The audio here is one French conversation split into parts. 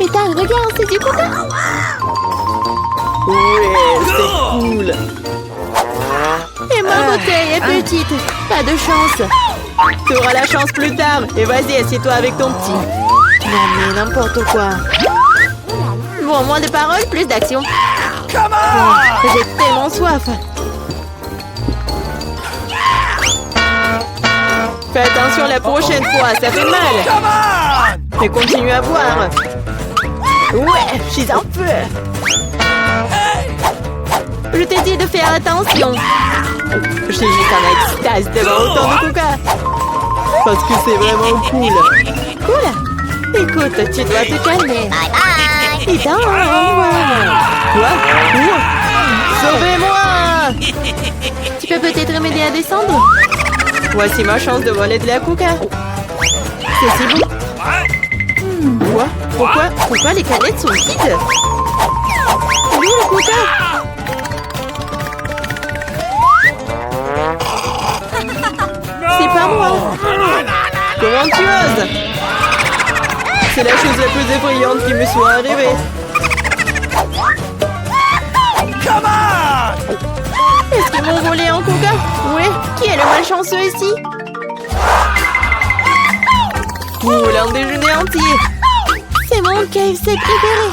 Ethan, regarde, c'est du coca. Ouais, c'est cool. Et ma bouteille est petite. Pas de chance. Tu auras la chance plus tard. Et vas-y, assieds-toi avec ton petit. Non mais n'importe quoi. Bon, moins de paroles, plus d'action. Oh, j'ai tellement soif. Fais attention la prochaine fois, ça fait mal. Et continue à boire. Ouais, je suis un peu. Je t'ai dit de faire attention. Je suis juste en extase devant autant de coca. Parce que c'est vraiment cool. Cool. Écoute, tu dois te calmer. Ethan, au revoir. Quoi? Sauvez-moi! Tu peux peut-être m'aider à descendre? Voici ma chance de voler de la coca. C'est si bon. Quoi? Pourquoi les canettes sont vides? Où est le coca? C'est pas moi. Comment tu oses? C'est la chose la plus effrayante qui me soit arrivée. Est-ce qu'ils m'ont volé en coca? Ouais. Qui est le malchanceux ici? L'un déjeuner entier. C'est mon KFC préféré.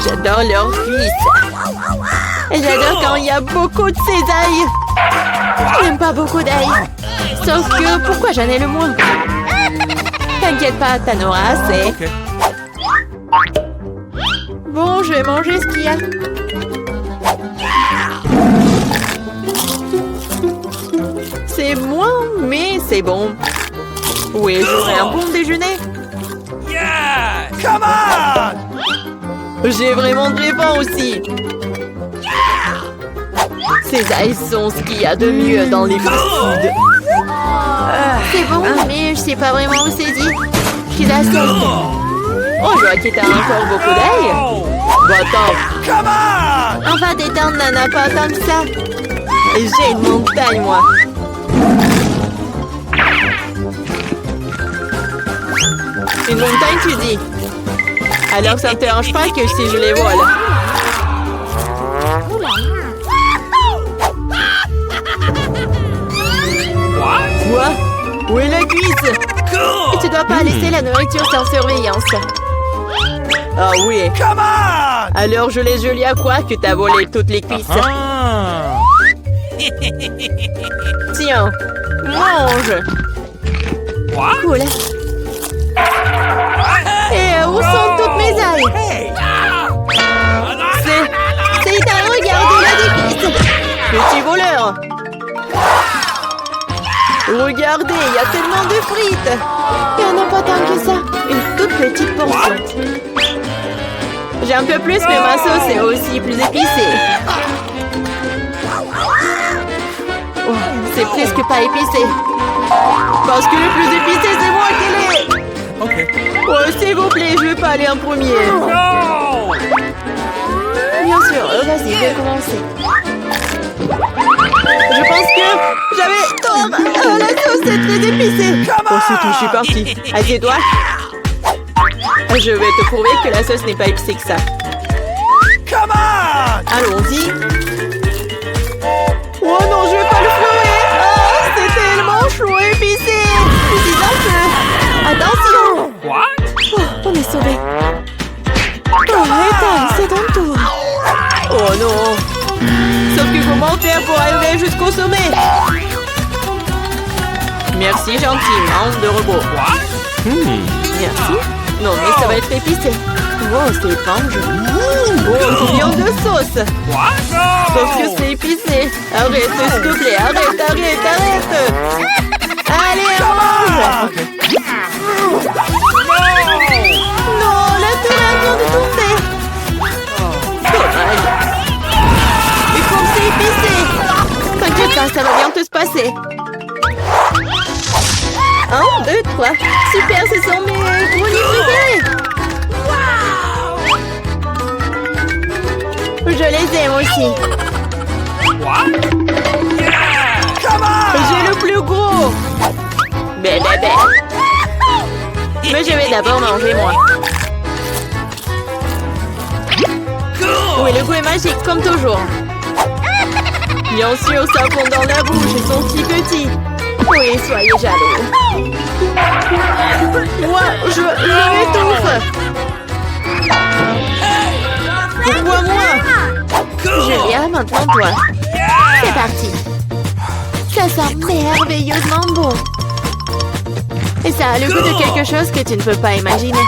J'adore leurs cuisses. Et j'adore quand il y a beaucoup de cisailles. Je n'aime pas beaucoup d'ail. Sauf que, pourquoi j'en ai le moins? T'inquiète pas, t'en auras assez. Bon, je vais manger ce qu'il y a. C'est moins, mais c'est bon. Oui, j'aurai un bon déjeuner. Yeah! Come on! J'ai vraiment très faim aussi. Ces ailes sont ce qu'il y a de mieux dans les fast-foods. C'est bon, mais je sais pas vraiment où c'est dit. Je suis la seule. Oh, je vois que t'as encore beaucoup d'ail. Va-t'en. Come on! Enfin, détendre n'en a pas tant que ça. Et j'ai une montagne, moi. Une montagne, tu dis? Alors ça ne te dérange pas que si je les vole? Quoi? Où est la cuisse? Cool! Tu dois pas laisser la nourriture sans surveillance. Ah oui. Come on! Alors je les jolie à quoi que t'as volé toutes les cuisses? Ah. Tiens, mange. What? Cool. Et où sont toutes mes ailes? Hey! C'est Ethan, regardez, il a des cuisses. Petit voleur. Regardez, il y a tellement de frites. Il y en a pas tant que ça. Une toute petite portion. J'ai un peu plus, mais ma sauce est aussi plus épicée. Oh, c'est presque pas épicé. Parce que le plus épicé, c'est moi qui l'ai. Okay. Oh, s'il vous plaît, je vais pas aller en premier. No! Bien sûr, vas-y, je vais commencer. Je pense que j'avais tort. La sauce est très épicée. Oh, c'est tout, je suis partie. Assieds-toi. Je vais te prouver que la sauce n'est pas épicée que ça. Come on! Allons-y. Oh non, je vais pas le fleurer. Oh, c'est tellement chaud et épicé. Dis un peu. Attention. What? Oh, on est sauvés. Oh, Ethan, c'est ton tour. Oh non. Sauf que comment faire pour arriver jusqu'au sommet? Merci gentiment de robot. Merci. Non, mais ça va être épicé. Oh, c'est étrange. Oh, million de sauce. What? No! Sauf que c'est épicé. Arrête, s'il te plaît. Arrête. Allez, on mange. Non, la tourelle vient de tomber. Dommage. Mais comme c'est épicé. T'inquiète pas, ça va bientôt se passer. 1, 2, 3. Super, ce sont mes brownies préférés. Je les aime aussi. What? Yeah! Come on! J'ai le plus gros. Bé. Mais je vais d'abord manger moi. Et le goût est magique, comme toujours. Bien sûr, ça fond dans la bouche, ils sont si petits. Oui, soyez jaloux. Moi, je m'étouffe. Vois-moi. Julia, maintenant toi. C'est parti. Ça sent merveilleusement bon. Et ça a le goût de quelque chose que tu ne peux pas imaginer.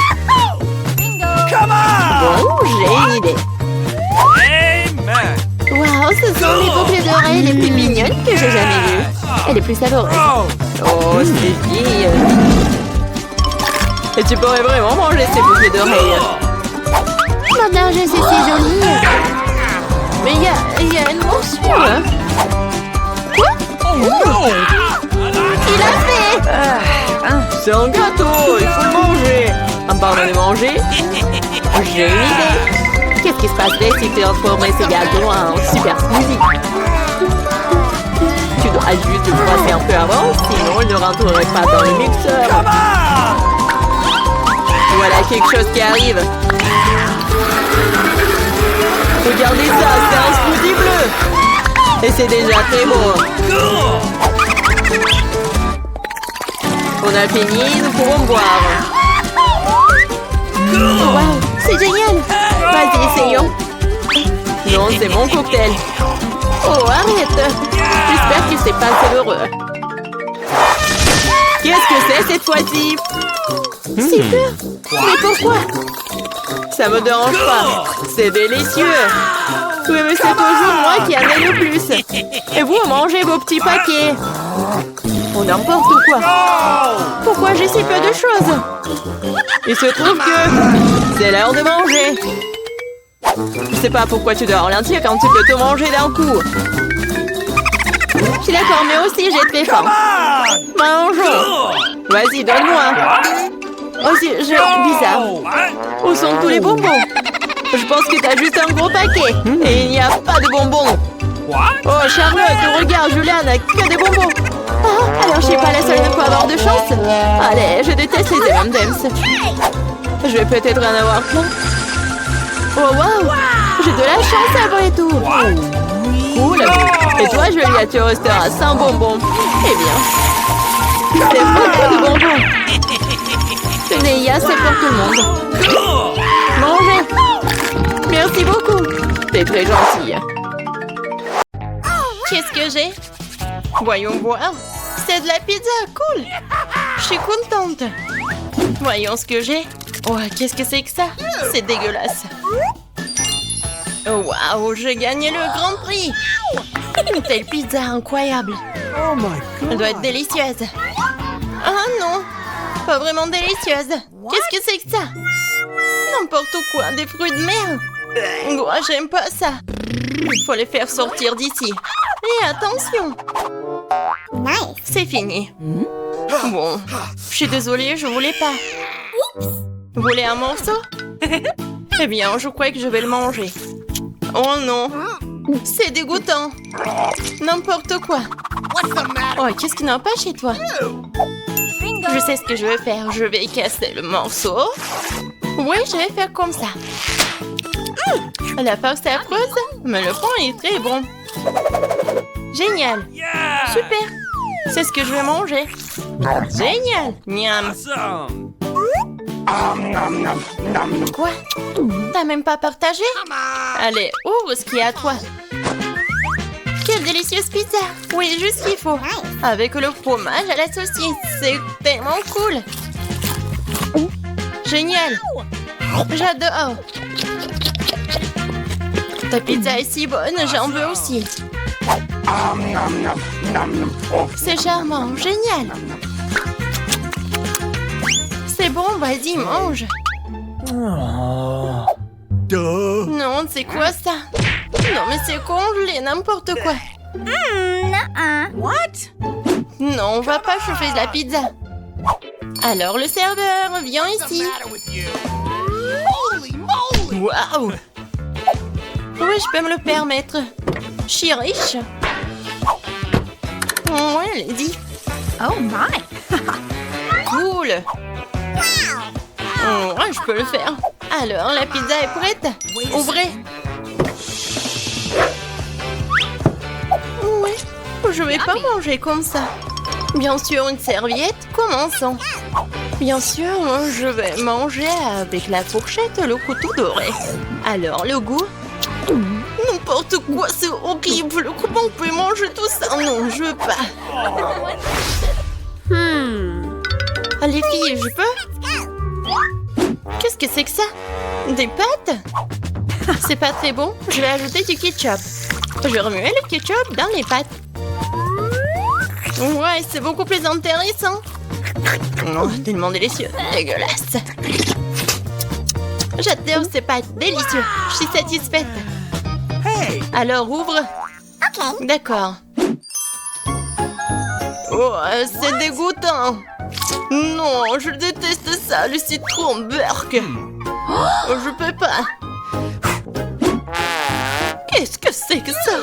Come on! Bon, j'ai une idée. Amen! Waouh, ce sont les boucles d'oreilles les plus mignonnes que j'ai jamais vues. Et les plus savoureuses. Oh, c'est fille. Et tu pourrais vraiment manger ces boucles d'oreilles. Maintenant, je suis si jolie. Mais il y a une morsure. Quoi? Oh no! Il a fait! C'est un gâteau, il faut le manger. En parlant de manger, j'ai une idée. Qu'est-ce qui se passerait si tu transformais ce gâteau en super smoothie? Tu dois juste le brasser un peu avant, sinon il ne rentrerait pas dans le mixeur. Come on! Voilà quelque chose qui arrive. Regardez ça, c'est un smoothie bleu. Et c'est déjà très beau. On a fini, nous pourrons boire. Wow, c'est génial. Vas-y, essayons. Non, c'est mon cocktail. Oh, arrête. J'espère que c'est pas savoureux. Qu'est-ce que c'est cette fois-ci? C'est pur. Mais pourquoi? Ça me dérange pas. C'est délicieux. Oui, mais c'est toujours moi qui en ai le plus. Et vous mangez vos petits paquets. Oh, n'importe quoi. Pourquoi j'ai si peu de choses? Il se trouve que c'est l'heure de manger. Je sais pas pourquoi tu dois ralentir quand tu peux tout manger d'un coup. Je suis d'accord, mais aussi j'ai très faim. Mangeons. Vas-y, donne-moi. Oh, c'est bizarre. Où sont tous les bonbons? Je pense que t'as juste un gros paquet. Et il n'y a pas de bonbons. Oh, Charlotte, regarde, Julia n'a que des bonbons. Ah, alors je suis pas la seule à pas avoir de chance. Allez, je déteste les M&M's. Je vais peut-être en avoir plein. Oh, waouh! J'ai de la chance après tout. Cool. Et toi, Julia, tu resteras sans bonbons. Eh bien, c'est beaucoup de bonbons. Tenez, il y a assez pour tout le monde. Mangez. Merci beaucoup. T'es très gentille. Qu'est-ce que j'ai? Voyons voir. C'est de la pizza, cool. Je suis contente. Voyons ce que j'ai. Oh, qu'est-ce que c'est que ça? C'est dégueulasse. Oh, waouh, j'ai gagné le grand prix. Une telle pizza incroyable. Oh my God! Elle doit être délicieuse. Ah non, pas vraiment délicieuse. Qu'est-ce que c'est que ça? N'importe quoi, des fruits de mer. Oh, j'aime pas ça. Il faut les faire sortir d'ici. Et attention. C'est fini. Bon, je suis désolée, je voulais pas. Vous voulez un morceau? Eh bien, je crois que je vais le manger. Oh non, c'est dégoûtant. N'importe quoi. Oh, qu'est-ce qui n'a pas chez toi? Je sais ce que je vais faire. Je vais casser le morceau. Oui, je vais faire comme ça. La farce est affreuse, mais le fond est très bon. Génial. Yeah! Super. C'est ce que je vais manger. Génial. Miam. Awesome! Quoi? T'as même pas partagé? Allez, ouvre ce qu'il y a à toi. Quelle délicieuse pizza. Oui, juste ce qu'il faut. Avec le fromage à la saucisse. C'est tellement cool. Génial. J'adore. Ta pizza est si bonne, j'en veux aussi. C'est charmant, génial. C'est bon, vas-y, mange. Duh! Non, c'est quoi ça? Non, mais c'est congelé, n'importe quoi. What? Non, on va pas chauffer de la pizza. Alors, le serveur, viens ici. Waouh! Oui, je peux me le permettre. Je suis riche. Ouais, allez-y. Oh my! Cool. Ouais, je peux le faire. Alors, la pizza est prête. Ouvrez. Je vais pas manger comme ça. Bien sûr, une serviette. Commençons. Bien sûr, je vais manger avec la fourchette et le couteau doré. Alors, le goût? N'importe quoi, c'est horrible. Comment on peut manger tout ça? Non, je veux pas. Ah, les filles, je peux? Qu'est-ce que c'est que ça? Des pâtes? C'est pas très bon. Je vais ajouter du ketchup. Je vais remuer le ketchup dans les pâtes. Ouais, c'est beaucoup plus intéressant. Oh, tellement délicieux. Dégueulasse. J'adore ces pâtes. Délicieux. Je suis satisfaite. Hey! Alors, ouvre. D'accord. Oh, c'est dégoûtant. Non, je déteste ça, le citron burk. Oh, je peux pas. Qu'est-ce que c'est que ça?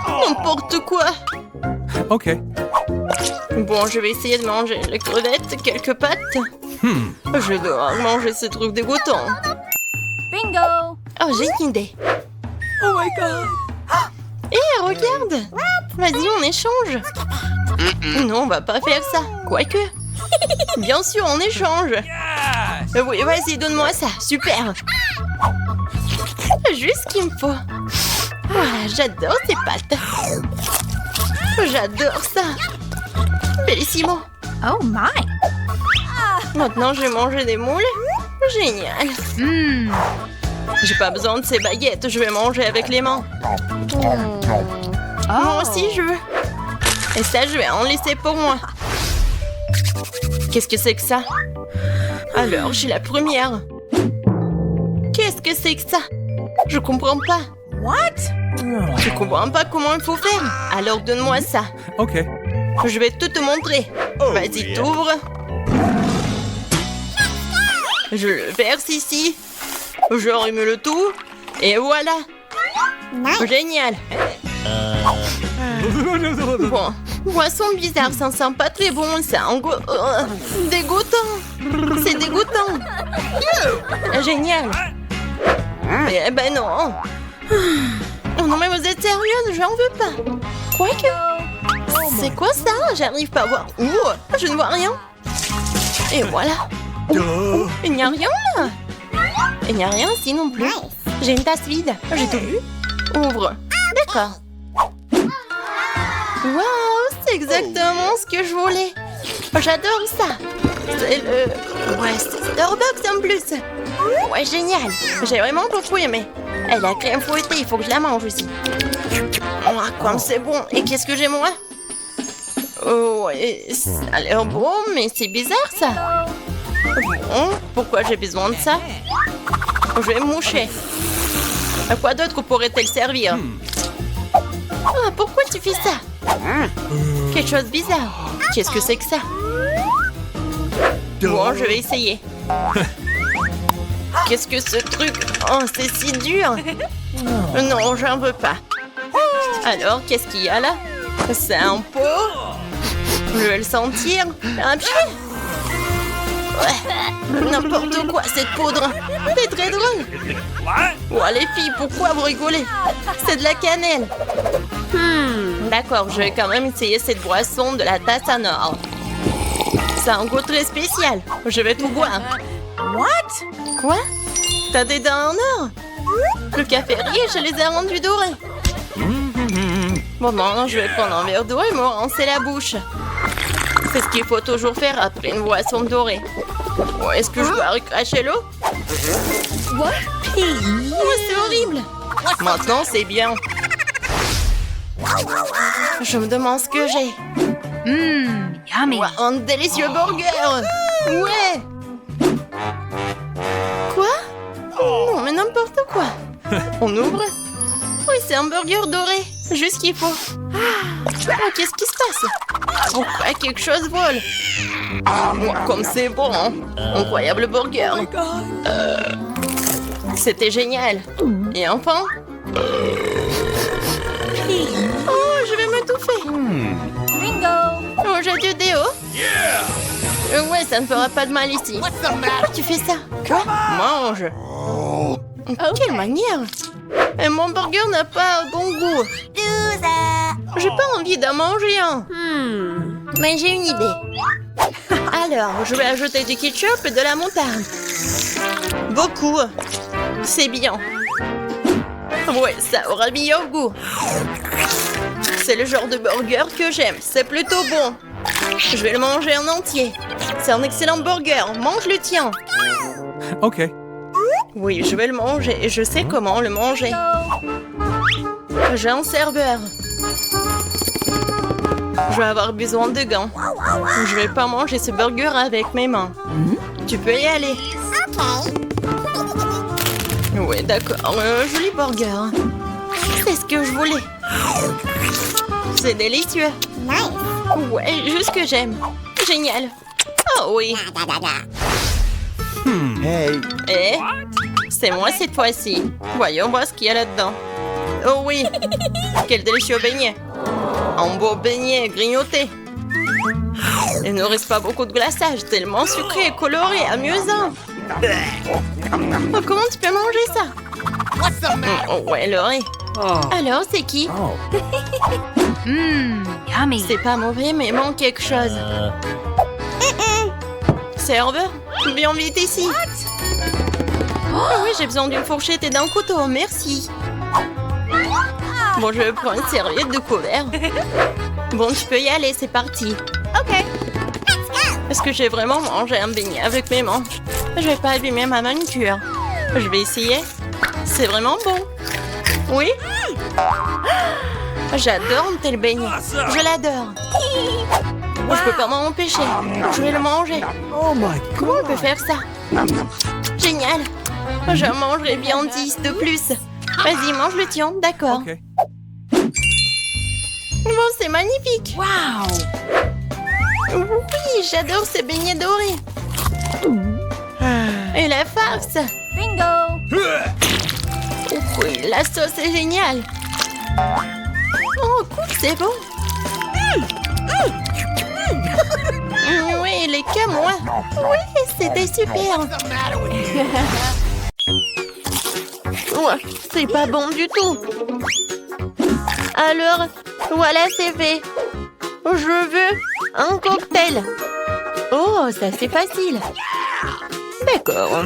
N'importe quoi. Ok. Bon, je vais essayer de manger les crevettes, quelques pâtes. Je dois manger ce truc dégoûtant. Bingo! Oh, j'ai une idée. Oh my god! Hé, regarde! Vas-y, on échange. Non, on va pas faire ça. Quoique. Bien sûr, on échange. Yes! Oui, vas-y, donne-moi ça. Super. Juste ce qu'il me faut. Voilà, j'adore ces pâtes. J'adore ça. Bellissimo. Oh my! Maintenant, je vais manger des moules. Génial. J'ai pas besoin de ces baguettes. Je vais manger avec les mains. Moi aussi, je veux. Et ça, je vais en laisser pour moi. Qu'est-ce que c'est que ça? Alors, j'ai la première. Qu'est-ce que c'est que ça? Je comprends pas. What? Je comprends pas comment il faut faire. Alors, donne-moi ça. Ok. Je vais tout te montrer. Vas-y, t'ouvres. Je le verse ici. Je rhume le tout. Et voilà. Génial. Bon, boisson bizarre, ça sent pas très bon, ça. Dégoûtant. C'est dégoûtant. Génial. Eh ben non. Oh non, mais vous êtes sérieuse? J'en veux pas. Quoique. C'est quoi ça? J'arrive pas à voir. Ouh, je ne vois rien. Et voilà. Duh. Il n'y a rien là. Il n'y a rien ici non plus. J'ai une tasse vide. J'ai tout vu. Ouvre. D'accord. Waouh, c'est exactement ce que je voulais. J'adore ça. C'est le... Ouais, c'est Starbucks en plus. Ouais, génial. J'ai vraiment beaucoup aimé. Et la crème fouettée, il faut que je la mange aussi. Oh, comme c'est bon. Et qu'est-ce que j'ai moi? Oh, ouais, ça a l'air bon, mais c'est bizarre ça. Bon, pourquoi j'ai besoin de ça? Je vais me moucher. À quoi d'autre pourrait-elle servir? Ah, pourquoi tu fais ça? Quelque chose de bizarre. Qu'est-ce que c'est que ça? Bon, je vais essayer. Qu'est-ce que ce truc? Oh, c'est si dur. Non, j'en veux pas. Alors, qu'est-ce qu'il y a là? C'est un pot? Je vais le sentir. Un pied? Ouais, n'importe quoi cette poudre. C'est très drôle. Oh, les filles, pourquoi vous rigolez? C'est de la cannelle. D'accord, je vais quand même essayer cette boisson de la tasse en or. Ça a un goût très spécial. Je vais tout boire. What? Quoi? T'as des dents en or? Le cafetier, je les ai rendus dorés. Bon, non, je vais prendre un verre d'eau et me rincer la bouche. C'est ce qu'il faut toujours faire après une boisson dorée. Oh, est-ce que je dois recracher l'eau? What? Oh, c'est horrible. Maintenant, c'est bien. Je me demande ce que j'ai. Yummy. Wow, un délicieux burger. Ouais. Quoi? Non, mais n'importe quoi. On ouvre? Oui, c'est un burger doré. Juste ce qu'il faut. Oh, qu'est-ce qui se passe? Pourquoi quelque chose vole? Oh, comme c'est bon, hein? Incroyable burger. C'était génial. Et enfin? Oh, je vais m'étouffer. Bingo. Oh, j'ai du déo. Ouais, ça ne fera pas de mal ici. Pourquoi tu fais ça? Quoi? Mange. Quelle manière? Et mon burger n'a pas bon goût. J'ai pas envie d'en manger un. Mais j'ai une idée. Alors, je vais ajouter du ketchup et de la moutarde. Beaucoup. C'est bien. Ouais, ça aura meilleur goût. C'est le genre de burger que j'aime. C'est plutôt bon. Je vais le manger en entier. C'est un excellent burger. Mange le tien. Okay. Oui, je vais le manger et je sais comment le manger. J'ai un serveur. Je vais avoir besoin de gants. Je vais pas manger ce burger avec mes mains. Tu peux y aller. Oui, d'accord. Joli burger. C'est ce que je voulais. C'est délicieux. Ouais, juste ce que j'aime. Génial. Oh oui. Hey. Eh? C'est moi cette fois-ci. Voyons voir ce qu'il y a là-dedans. Oh oui. Quel délicieux beignet. Un beau beignet grignoté. Il ne reste pas beaucoup de glaçage, tellement sucré, coloré, amusant. Oh, comment tu peux manger ça? Oh, ouais, Laurie. Alors, c'est qui? Yummy. C'est pas mauvais, mais il manque quelque chose. Serveur, viens vite ici. Oh oui, j'ai besoin d'une fourchette et d'un couteau, merci. Bon, je prends une serviette de couvert. Bon, tu peux y aller, c'est parti. OK. Est-ce que j'ai vraiment mangé un beignet avec mes mains? Je vais pas abîmer ma manucure. Je vais essayer. C'est vraiment bon. Oui? J'adore un tel beignet. Je l'adore. Je peux pas m'en empêcher. Je vais le manger. Oh my Comment on peut faire ça? Génial. Je mangerai bien 10 de plus. Vas-y, mange le tien, d'accord. Okay. Bon, c'est magnifique. Wow. Oui, j'adore ces beignets dorés. Et la farce. Bingo. Oui, la sauce est géniale. Oh, cool, c'est bon. Oui, les que moi. Oui, c'était super. Ouais, c'est pas bon du tout. Alors, voilà, c'est fait. Je veux un cocktail. Oh, ça c'est facile. D'accord.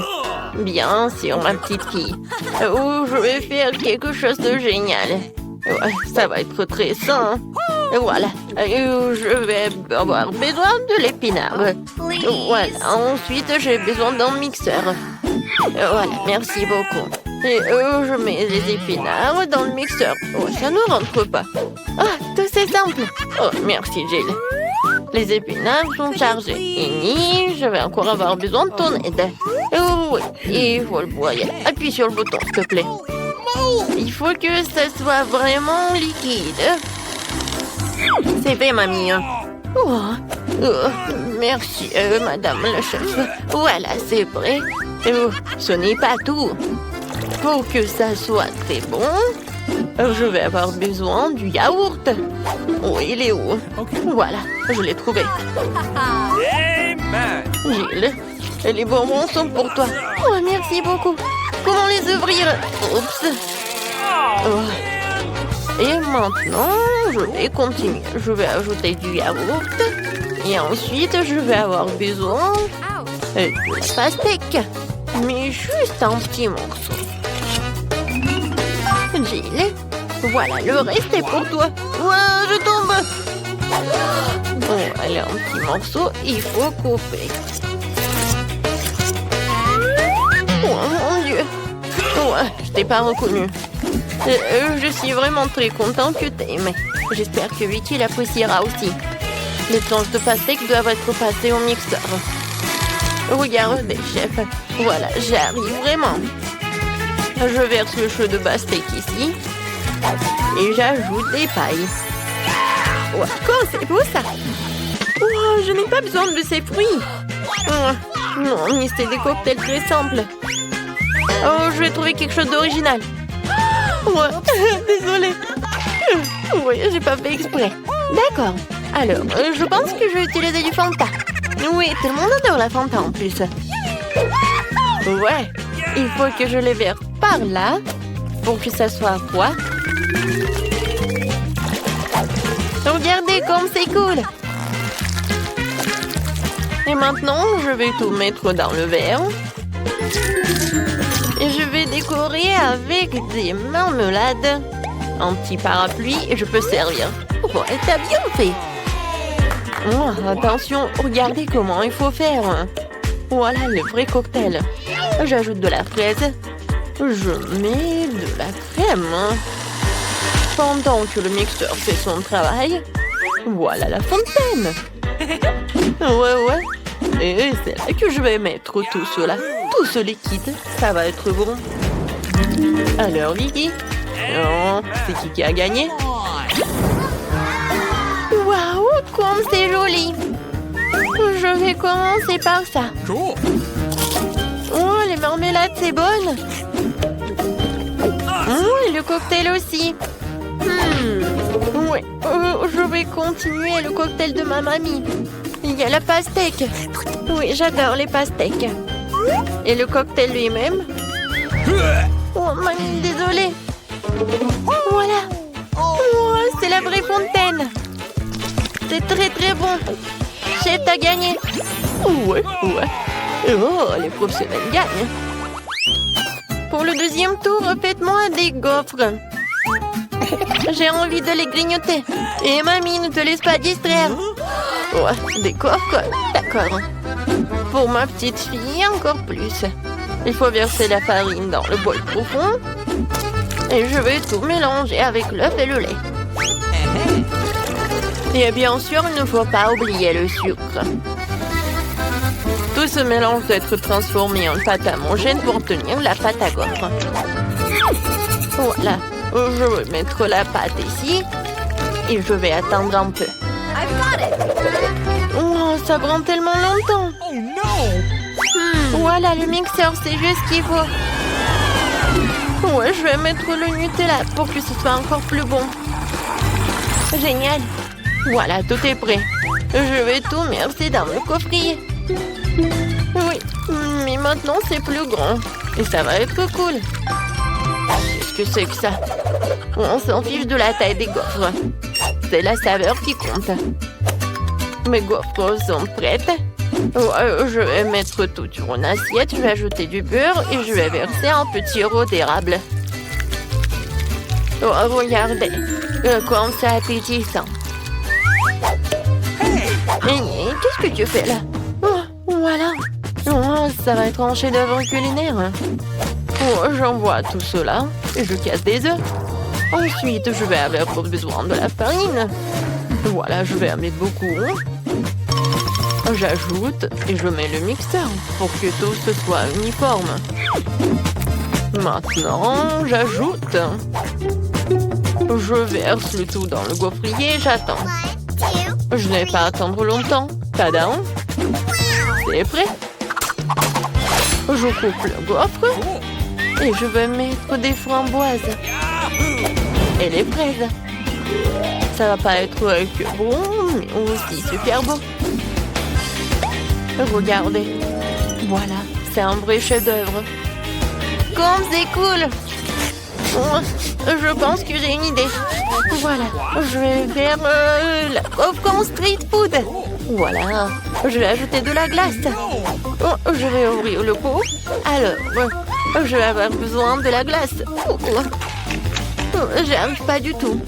Bien sûr, ma petite fille. Oh, je vais faire quelque chose de génial. Ouais, ça va être très sain. Voilà. Je vais avoir besoin de l'épinard. Voilà. Ensuite, j'ai besoin d'un mixeur. Voilà, merci beaucoup. Et je mets les épinards dans le mixeur. Oh, ça ne rentre pas. Ah, tout c'est simple. Oh, merci, Jill. Les épinards sont chargés. Et je vais encore avoir besoin de ton aide. Oh, oui, il faut le broyer. Appuie sur le bouton, s'il te plaît. Il faut que ça soit vraiment liquide. C'est fait, mamie. Oh, merci, madame la chef. Voilà, c'est prêt. Ce n'est pas tout. Pour que ça soit très bon, je vais avoir besoin du yaourt. Oh, il est où? Okay. Voilà, je l'ai trouvé. Amen. Gilles, les bonbons sont pour toi. Oh, merci beaucoup. Comment les ouvrir? Oups. Oh. Et maintenant, je vais continuer. Je vais ajouter du yaourt. Et ensuite, je vais avoir besoin de pastèque. Mais juste un petit morceau. Jill, voilà, le reste est pour toi. Ouah, je tombe. Bon, allez, un petit morceau, il faut couper. Oh mon Dieu. Ouais, je t'ai pas reconnu. Je suis vraiment très contente que t'aimes. J'espère que Vicky l'appréciera aussi. Les planches de pastèque doivent être passées au mixeur. Regardez, chef. Voilà, j'arrive vraiment. Je verse le jus de pastèque ici. Et j'ajoute des pailles. Wow, c'est beau ça. Wow, je n'ai pas besoin de ces fruits. Oh, non, mais c'est des cocktails très simples. Oh, je vais trouver quelque chose d'original. Ouais, désolée. Oui, j'ai pas fait exprès. D'accord. Alors, je pense que je vais utiliser du Fanta. Oui, tout le monde adore la Fanta en plus. Ouais, il faut que je les verse par là pour que ça soit froid. Regardez comme c'est cool. Et maintenant, je vais tout mettre dans le verre. Et je vais décorer avec des marmelades. Un petit parapluie et je peux servir. Oh, t'as bien fait. Oh, attention, regardez comment il faut faire. Voilà le vrai cocktail. J'ajoute de la fraise. Je mets de la crème. Pendant que le mixeur fait son travail, voilà la fontaine. Ouais. Et c'est là que je vais mettre tout cela. Tout ce liquide, ça va être bon. Alors, Lily, non, c'est qui a gagné? Waouh, comme c'est joli. Je vais commencer par ça. Cool. Oh, les marmelades, c'est bonne. Et le cocktail aussi. Ouais, je vais continuer le cocktail de ma mamie. Il y a la pastèque. Oui, j'adore les pastèques. Et le cocktail lui-même. Oh, mamie, désolée. Voilà. Oh, c'est la vraie fontaine. C'est très très bon. Chef, t'as gagné. Ouais. Oh, les professionnels gagnent. Pour le deuxième tour, faites-moi des gaufres. J'ai envie de les grignoter. Et mamie, ne te laisse pas distraire. Ouais, des coffres, d'accord. Pour ma petite fille, encore plus. Il faut verser la farine dans le bol profond. Et je vais tout mélanger avec l'œuf et le lait. Et bien sûr, il ne faut pas oublier le sucre. Tout ce mélange doit être transformé en pâte homogène pour obtenir la pâte à gaufres. Voilà. Je vais mettre la pâte ici. Et je vais attendre un peu. Oh, ça prend tellement longtemps. Oh no! Voilà, le mixeur, c'est juste ce qu'il faut. Ouais, je vais mettre le Nutella pour que ce soit encore plus bon. Génial. Voilà, tout est prêt. Je vais tout verser dans le coffrier. Oui, mais maintenant c'est plus grand. Et ça va être cool. Qu'est-ce que c'est que ça? On s'en fiche de la taille des gaufres. C'est la saveur qui compte. Mes gaufres sont prêtes. Je vais mettre tout sur une assiette. Je vais ajouter du beurre et je vais verser un petit sirop d'érable. Oh, regardez. Comme c'est appétissant. Qu'est-ce que tu fais là? Oh, voilà. Oh, ça va être un chef-d'œuvre culinaire. Oh, j'envoie tout cela et je casse des œufs. Ensuite, je vais avoir besoin de la farine. Voilà, je vais en mettre beaucoup. J'ajoute et je mets le mixeur pour que tout ce soit uniforme. Maintenant, j'ajoute. Je verse le tout dans le gaufrier et j'attends. Je n'ai pas à attendre longtemps. Tadam! C'est prêt. Je coupe le gaufre et je vais mettre des framboises et les fraises. Ça va pas être que bon, mais aussi super beau. Regardez. Voilà, c'est un vrai chef-d'œuvre. Comme c'est cool! Oh, je pense que j'ai une idée. Voilà, je vais faire la gaufre en street food. Voilà, je vais ajouter de la glace. Oh, je vais ouvrir le pot. Alors, je vais avoir besoin de la glace. J'y arrive pas du tout.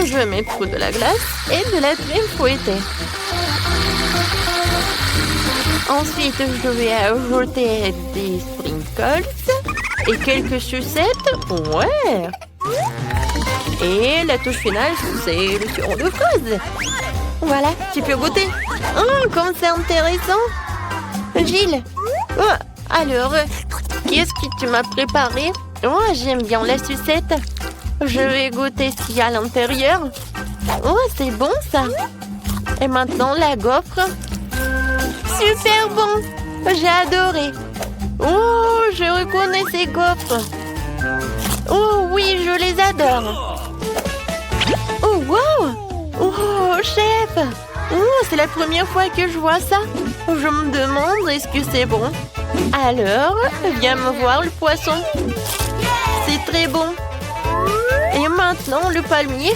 Je vais mettre de la glace et de la crème fouettée. Ensuite, je vais ajouter des sprinkles et quelques sucettes. Ouais. Et la touche finale, c'est le sirop de fraise. Voilà, tu peux goûter. Oh, comme c'est intéressant. Gilles. Oh, alors, qu'est-ce que tu m'as préparé? Oh, j'aime bien la sucette. Je vais goûter ce qu'il y a à l'intérieur. Oh, c'est bon ça. Et maintenant, la gaufre. Super bon. J'ai adoré. Oh, je reconnais ces gaufres. Oh oui, je les adore. Oh, wow. Oh, chef. Oh, c'est la première fois que je vois ça. Je me demande, est-ce que c'est bon? Alors, viens me voir le poisson. C'est très bon. Et maintenant, le palmier.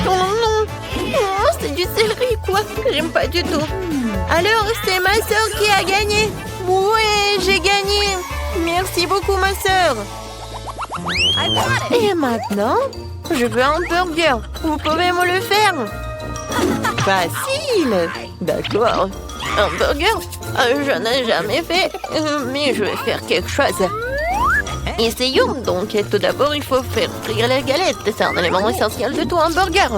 Oh non. Oh, c'est du céleri, quoi. J'aime pas du tout. Alors, c'est ma sœur qui a gagné. Ouais, j'ai gagné. Merci beaucoup, ma sœur. Et maintenant, je veux un burger. Vous pouvez me le faire? Facile. D'accord. Un burger? Je n'ai jamais fait, mais je vais faire quelque chose. Essayons donc. Tout d'abord, il faut faire frire la galette. C'est un élément essentiel de tout un burger.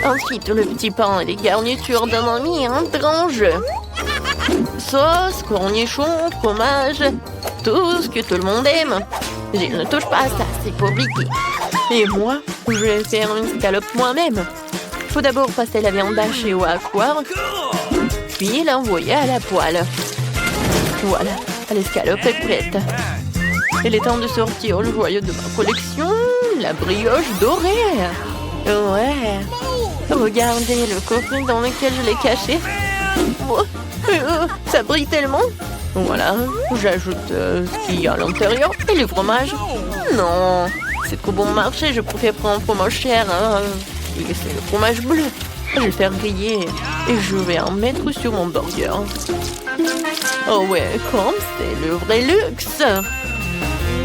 Ensuite, le petit pain et les garnitures de mamie entrent en jeu. Sauce, cornichons, fromage, tout ce que tout le monde aime. Je ne touche pas à ça, c'est pour Vicky. Et moi, je vais faire une scalope moi-même. Faut d'abord passer la viande hachée au hachoir, puis l'envoyer à la poêle. Voilà, l'escalope est prête. Il est temps de sortir le joyau de ma collection, la brioche dorée. Ouais, regardez le coffret dans lequel je l'ai caché. Oh, ça brille tellement. Voilà, j'ajoute ce qu'il y a à l'intérieur et le fromage. Non, c'est trop bon marché, je préfère prendre un fromage cher. C'est le fromage bleu. Je vais faire griller et je vais en mettre sur mon burger. Oh ouais, comme c'est le vrai luxe.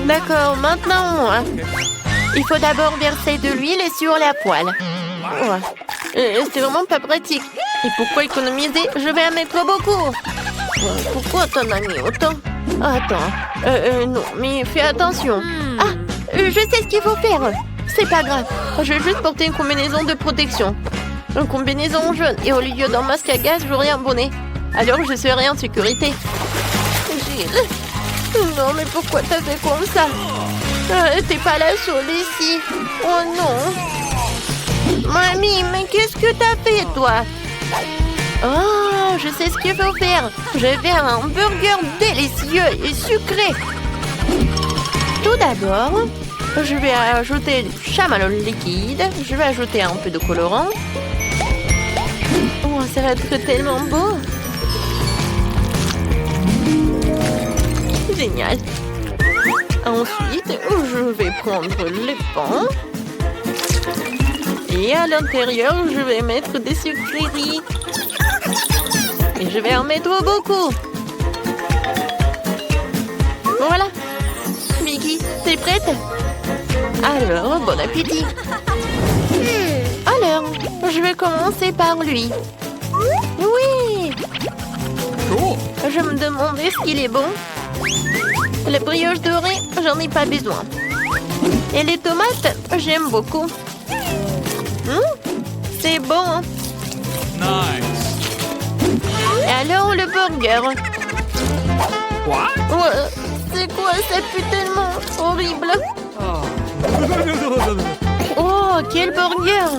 D'accord, maintenant, il faut d'abord verser de l'huile sur la poêle. Ouais. C'est vraiment pas pratique. Et pourquoi économiser? Je vais en mettre beaucoup. Pourquoi t'en as mis autant? Attends, non, mais fais attention. Ah, je sais ce qu'il faut faire. C'est pas grave, je vais juste porter une combinaison de protection. Une combinaison jaune et au lieu d'un masque à gaz, j'aurai un bonnet. Alors je serai en sécurité. Gilles, non mais pourquoi t'as fait comme ça? T'es pas la seule ici. Oh non. Mamie, mais qu'est-ce que t'as fait toi? Oh, je sais ce qu'il faut faire. Je vais faire un burger délicieux et sucré. Tout d'abord, je vais ajouter du chamallow liquide. Je vais ajouter un peu de colorant. Oh, ça va être tellement beau. Génial. Ensuite, je vais prendre les pains. Et à l'intérieur, je vais mettre des sucreries. Et je vais en mettre beaucoup. Voilà. Vicky, t'es prête? Alors, bon appétit. Alors, je vais commencer par lui. Oui. Je me demandais ce qu'il est bon. La brioche dorée, j'en ai pas besoin. Et les tomates, j'aime beaucoup. C'est bon. Nice. Et alors le burger. What? Ouais, c'est quoi? Ça pue tellement horrible. Oh, quel burger.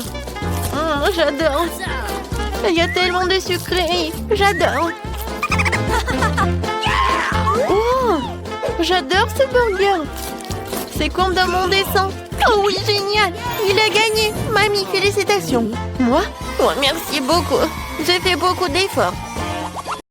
J'adore. Il y a tellement de sucreries. J'adore. Oh, j'adore ce burger. C'est comme dans mon dessin. Oh oui, génial. Il a gagné. Mamie, félicitations. Moi? Oh, merci beaucoup. J'ai fait beaucoup d'efforts.